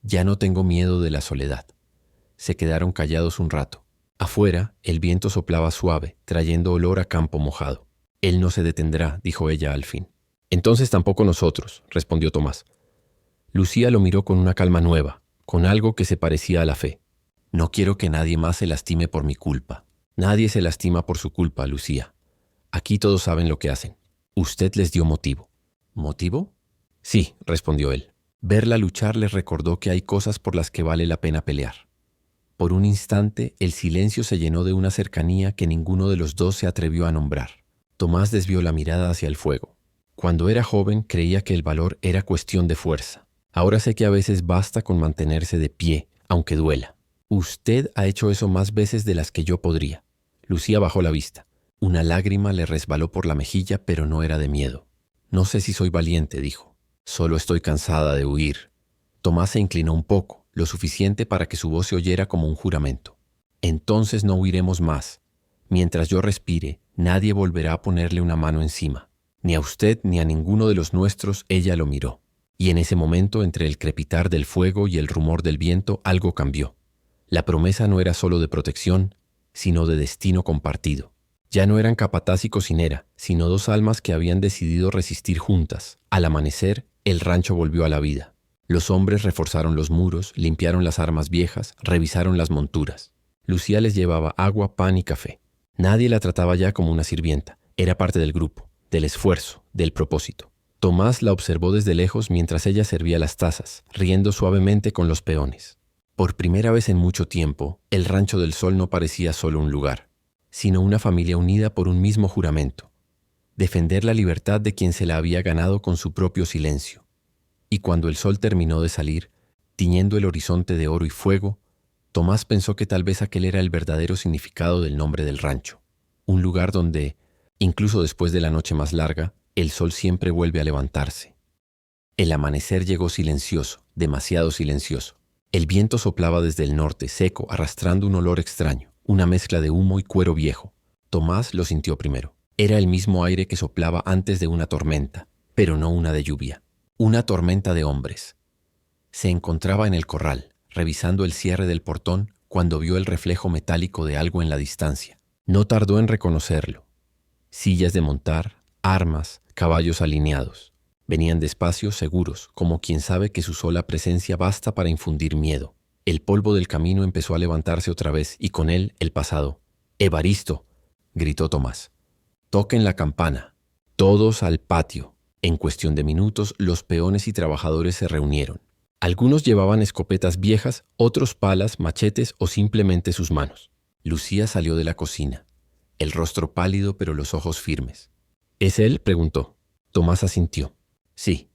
Ya no tengo miedo de la soledad. Se quedaron callados un rato. Afuera, el viento soplaba suave, trayendo olor a campo mojado. Él no se detendrá, dijo ella al fin. Entonces tampoco nosotros, respondió Tomás. Lucía lo miró con una calma nueva, con algo que se parecía a la fe. No quiero que nadie más se lastime por mi culpa. Nadie se lastima por su culpa, Lucía. Aquí todos saben lo que hacen. Usted les dio motivo. ¿Motivo? Sí, respondió él. Verla luchar les recordó que hay cosas por las que vale la pena pelear. Por un instante, el silencio se llenó de una cercanía que ninguno de los dos se atrevió a nombrar. Tomás desvió la mirada hacia el fuego. Cuando era joven, creía que el valor era cuestión de fuerza. Ahora sé que a veces basta con mantenerse de pie, aunque duela. Usted ha hecho eso más veces de las que yo podría. Lucía bajó la vista. Una lágrima le resbaló por la mejilla, pero no era de miedo. No sé si soy valiente, dijo. Solo estoy cansada de huir. Tomás se inclinó un poco, lo suficiente para que su voz se oyera como un juramento. Entonces no huiremos más. Mientras yo respire, nadie volverá a ponerle una mano encima. Ni a usted ni a ninguno de los nuestros. Ella lo miró. Y en ese momento, entre el crepitar del fuego y el rumor del viento, algo cambió. La promesa no era solo de protección, sino de destino compartido. Ya no eran capataz y cocinera, sino dos almas que habían decidido resistir juntas. Al amanecer, el rancho volvió a la vida. Los hombres reforzaron los muros, limpiaron las armas viejas, revisaron las monturas. Lucía les llevaba agua, pan y café. Nadie la trataba ya como una sirvienta. Era parte del grupo, del esfuerzo, del propósito. Tomás la observó desde lejos mientras ella servía las tazas, riendo suavemente con los peones. Por primera vez en mucho tiempo, el Rancho del Sol no parecía solo un lugar, sino una familia unida por un mismo juramento: defender la libertad de quien se la había ganado con su propio silencio. Y cuando el sol terminó de salir, tiñendo el horizonte de oro y fuego, Tomás pensó que tal vez aquel era el verdadero significado del nombre del rancho. Un lugar donde, incluso después de la noche más larga, el sol siempre vuelve a levantarse. El amanecer llegó silencioso, demasiado silencioso. El viento soplaba desde el norte, seco, arrastrando un olor extraño, una mezcla de humo y cuero viejo. Tomás lo sintió primero. Era el mismo aire que soplaba antes de una tormenta, pero no una de lluvia. Una tormenta de hombres. Se encontraba en el corral, revisando el cierre del portón, cuando vio el reflejo metálico de algo en la distancia. No tardó en reconocerlo. Sillas de montar, armas, caballos alineados. Venían despacio, seguros, como quien sabe que su sola presencia basta para infundir miedo. El polvo del camino empezó a levantarse otra vez y con él el pasado. «¡Evaristo!», gritó Tomás. «Toquen la campana. Todos al patio». En cuestión de minutos, los peones y trabajadores se reunieron. Algunos llevaban escopetas viejas, otros palas, machetes o simplemente sus manos. Lucía salió de la cocina, el rostro pálido pero los ojos firmes. «¿Es él?», preguntó. Tomás asintió. «Sí».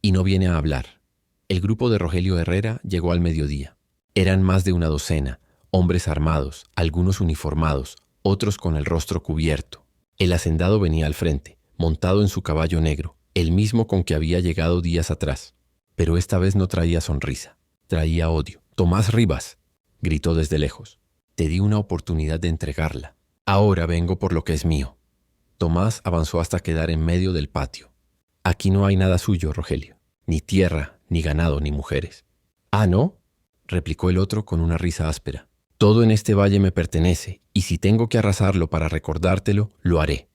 «¿Y no viene a hablar?». El grupo de Rogelio Herrera llegó al mediodía. Eran más de una docena, hombres armados, algunos uniformados, otros con el rostro cubierto. El hacendado venía al frente, montado en su caballo negro, el mismo con que había llegado días atrás. Pero esta vez no traía sonrisa, traía odio. «Tomás Rivas», gritó desde lejos. «Te di una oportunidad de entregarla. Ahora vengo por lo que es mío». Tomás avanzó hasta quedar en medio del patio. «Aquí no hay nada suyo, Rogelio. Ni tierra, ni ganado, ni mujeres». «¿Ah, no?», replicó el otro con una risa áspera. «Todo en este valle me pertenece, y si tengo que arrasarlo para recordártelo, lo haré».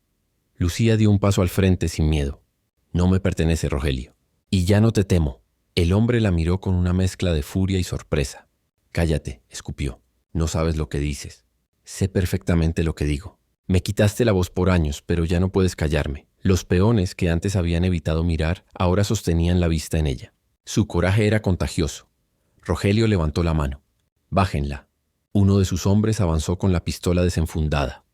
Lucía dio un paso al frente sin miedo. «No me pertenece, Rogelio. Y ya no te temo». El hombre la miró con una mezcla de furia y sorpresa. «Cállate», escupió. «No sabes lo que dices». «Sé perfectamente lo que digo. Me quitaste la voz por años, pero ya no puedes callarme». Los peones, que antes habían evitado mirar, ahora sostenían la vista en ella. Su coraje era contagioso. Rogelio levantó la mano. «Bájenla». Uno de sus hombres avanzó con la pistola desenfundada.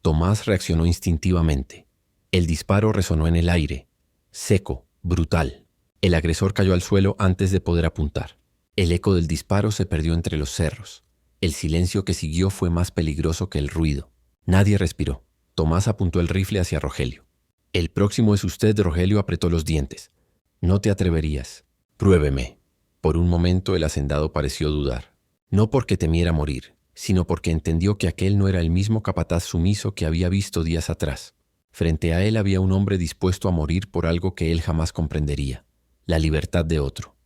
Tomás reaccionó instintivamente. El disparo resonó en el aire, seco, brutal. El agresor cayó al suelo antes de poder apuntar. El eco del disparo se perdió entre los cerros. El silencio que siguió fue más peligroso que el ruido. Nadie respiró. Tomás apuntó el rifle hacia Rogelio. «El próximo es usted», Rogelio apretó los dientes. «No te atreverías». «Pruébeme». Por un momento el hacendado pareció dudar. No porque temiera morir, sino porque entendió que aquel no era el mismo capataz sumiso que había visto días atrás. Frente a él había un hombre dispuesto a morir por algo que él jamás comprendería: la libertad de otro.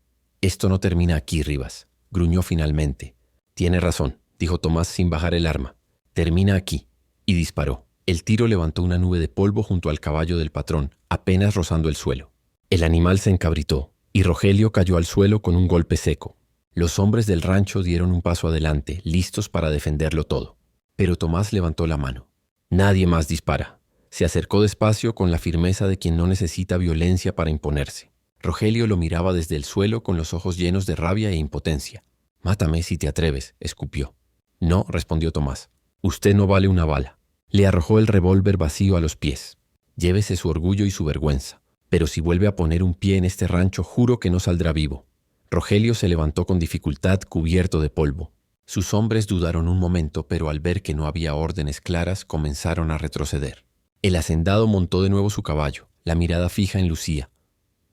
«Esto no termina aquí, Rivas», gruñó finalmente. «Tiene razón», dijo Tomás sin bajar el arma. «Termina aquí». Y disparó. El tiro levantó una nube de polvo junto al caballo del patrón, apenas rozando el suelo. El animal se encabritó, y Rogelio cayó al suelo con un golpe seco. Los hombres del rancho dieron un paso adelante, listos para defenderlo todo. Pero Tomás levantó la mano. «Nadie más dispara». Se acercó despacio con la firmeza de quien no necesita violencia para imponerse. Rogelio lo miraba desde el suelo con los ojos llenos de rabia e impotencia. «Mátame si te atreves», escupió. «No», respondió Tomás. «Usted no vale una bala». Le arrojó el revólver vacío a los pies. «Llévese su orgullo y su vergüenza. Pero si vuelve a poner un pie en este rancho, juro que no saldrá vivo». Rogelio se levantó con dificultad, cubierto de polvo. Sus hombres dudaron un momento, pero al ver que no había órdenes claras, comenzaron a retroceder. El hacendado montó de nuevo su caballo, la mirada fija en Lucía.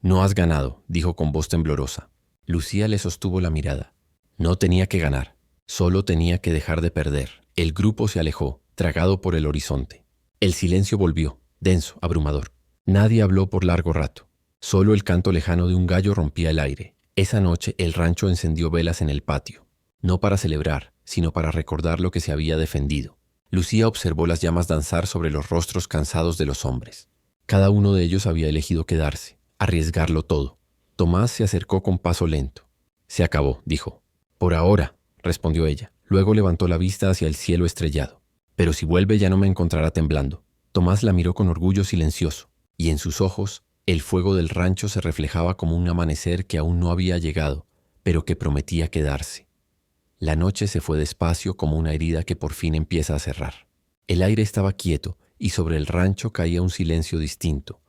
«No has ganado», dijo con voz temblorosa. Lucía le sostuvo la mirada. No tenía que ganar, solo tenía que dejar de perder. El grupo se alejó, tragado por el horizonte. El silencio volvió, denso, abrumador. Nadie habló por largo rato. Solo el canto lejano de un gallo rompía el aire. Esa noche el rancho encendió velas en el patio, no para celebrar, sino para recordar lo que se había defendido. Lucía observó las llamas danzar sobre los rostros cansados de los hombres. Cada uno de ellos había elegido quedarse, arriesgarlo todo. Tomás se acercó con paso lento. «Se acabó», dijo. «Por ahora», respondió ella. Luego levantó la vista hacia el cielo estrellado. «Pero si vuelve ya no me encontrará temblando». Tomás la miró con orgullo silencioso, y en sus ojos el fuego del rancho se reflejaba como un amanecer que aún no había llegado, pero que prometía quedarse. La noche se fue despacio como una herida que por fin empieza a cerrar. El aire estaba quieto y sobre el rancho caía un silencio distinto,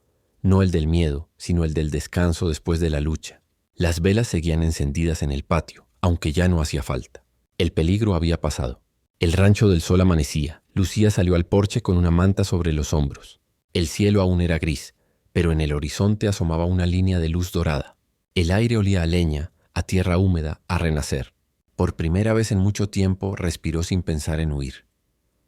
no el del miedo, sino el del descanso después de la lucha. Las velas seguían encendidas en el patio, aunque ya no hacía falta. El peligro había pasado. El rancho del sol amanecía. Lucía salió al porche con una manta sobre los hombros. El cielo aún era gris, pero en el horizonte asomaba una línea de luz dorada. El aire olía a leña, a tierra húmeda, a renacer. Por primera vez en mucho tiempo respiró sin pensar en huir.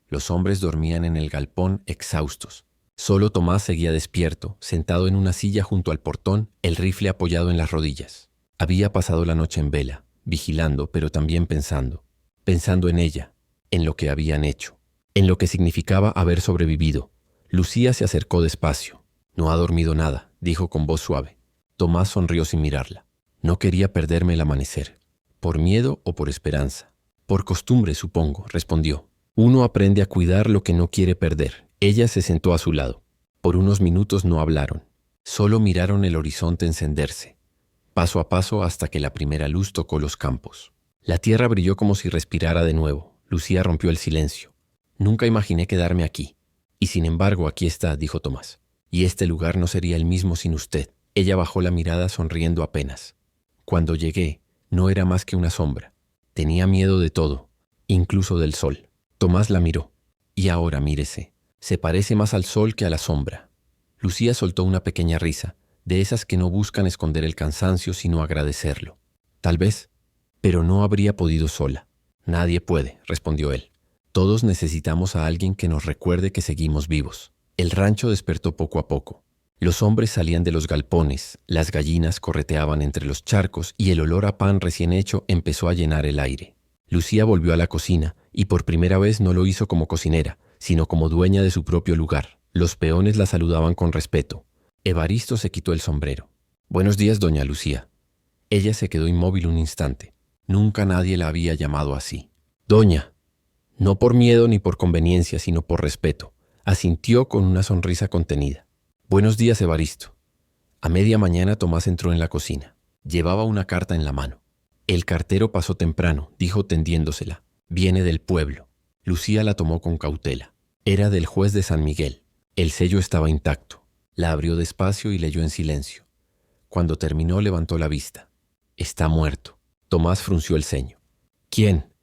Los hombres dormían en el galpón exhaustos. Solo Tomás seguía despierto, sentado en una silla junto al portón, el rifle apoyado en las rodillas. Había pasado la noche en vela, vigilando, pero también pensando en ella, en lo que habían hecho, en lo que significaba haber sobrevivido. Lucía se acercó despacio. «No ha dormido nada», dijo con voz suave. Tomás sonrió sin mirarla. «No quería perderme el amanecer». «¿Por miedo o por esperanza?» «Por costumbre, supongo», respondió. «Uno aprende a cuidar lo que no quiere perder». Ella se sentó a su lado. Por unos minutos no hablaron. Solo miraron el horizonte encenderse, paso a paso hasta que la primera luz tocó los campos. La tierra brilló como si respirara de nuevo. Lucía rompió el silencio. «Nunca imaginé quedarme aquí. Y sin embargo, aquí está», dijo Tomás. «Y este lugar no sería el mismo sin usted». Ella bajó la mirada sonriendo apenas. «Cuando llegué, no era más que una sombra. Tenía miedo de todo, incluso del sol». Tomás la miró. «Y ahora mírese. Se parece más al sol que a la sombra». Lucía soltó una pequeña risa, de esas que no buscan esconder el cansancio sino agradecerlo. «Tal vez, pero no habría podido sola». «Nadie puede», respondió él. «Todos necesitamos a alguien que nos recuerde que seguimos vivos». El rancho despertó poco a poco. Los hombres salían de los galpones, las gallinas correteaban entre los charcos y el olor a pan recién hecho empezó a llenar el aire. Lucía volvió a la cocina y por primera vez no lo hizo como cocinera, sino como dueña de su propio lugar. Los peones la saludaban con respeto. Evaristo se quitó el sombrero. «Buenos días, doña Lucía». Ella se quedó inmóvil un instante. Nunca nadie la había llamado así. «Doña». No por miedo ni por conveniencia, sino por respeto. Asintió con una sonrisa contenida. «Buenos días, Evaristo». A media mañana Tomás entró en la cocina. Llevaba una carta en la mano. «El cartero pasó temprano», dijo tendiéndosela. «Viene del pueblo». Lucía la tomó con cautela. Era del juez de San Miguel. El sello estaba intacto. La abrió despacio y leyó en silencio. Cuando terminó levantó la vista. «Está muerto». Tomás frunció el ceño. «¿Quién?»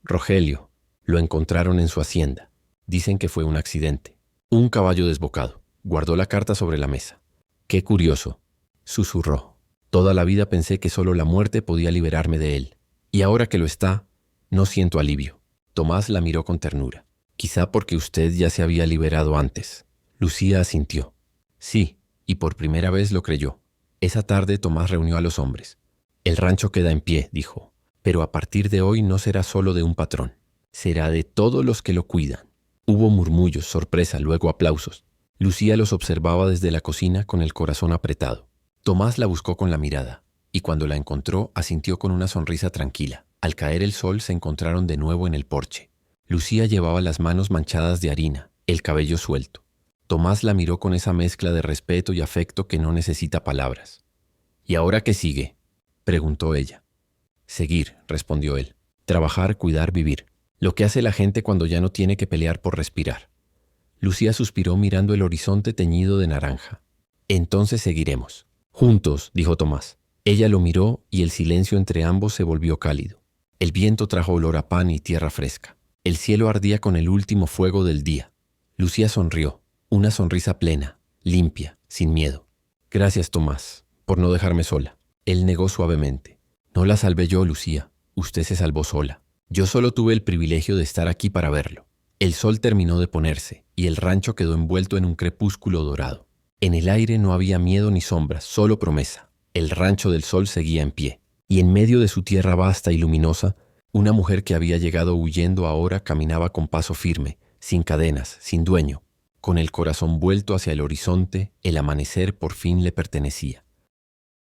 «Rogelio. Lo encontraron en su hacienda. Dicen que fue un accidente. Un caballo desbocado». Guardó la carta sobre la mesa. «Qué curioso», susurró. «Toda la vida pensé que solo la muerte podía liberarme de él. Y ahora que lo está, no siento alivio». Tomás la miró con ternura. «Quizá porque usted ya se había liberado antes». Lucía asintió. «Sí, y por primera vez lo creyó». Esa tarde Tomás reunió a los hombres. «El rancho queda en pie», dijo, «pero a partir de hoy no será solo de un patrón. Será de todos los que lo cuidan». Hubo murmullos, sorpresa, luego aplausos. Lucía los observaba desde la cocina con el corazón apretado. Tomás la buscó con la mirada, y cuando la encontró asintió con una sonrisa tranquila. Al caer el sol se encontraron de nuevo en el porche. Lucía llevaba las manos manchadas de harina, el cabello suelto. Tomás la miró con esa mezcla de respeto y afecto que no necesita palabras. «¿Y ahora qué sigue?», preguntó ella. «Seguir», respondió él. «Trabajar, cuidar, vivir. Lo que hace la gente cuando ya no tiene que pelear por respirar». Lucía suspiró mirando el horizonte teñido de naranja. «Entonces seguiremos». «Juntos», dijo Tomás. Ella lo miró y el silencio entre ambos se volvió cálido. El viento trajo olor a pan y tierra fresca. El cielo ardía con el último fuego del día. Lucía sonrió, una sonrisa plena, limpia, sin miedo. Gracias, Tomás, por no dejarme sola. Él negó suavemente. No la salvé yo, Lucía. Usted se salvó sola. Yo solo tuve el privilegio de estar aquí para verlo. El sol terminó de ponerse y el rancho quedó envuelto en un crepúsculo dorado. En el aire no había miedo ni sombras, solo promesa. El rancho del sol seguía en pie. Y en medio de su tierra vasta y luminosa, una mujer que había llegado huyendo ahora caminaba con paso firme, sin cadenas, sin dueño. Con el corazón vuelto hacia el horizonte, el amanecer por fin le pertenecía.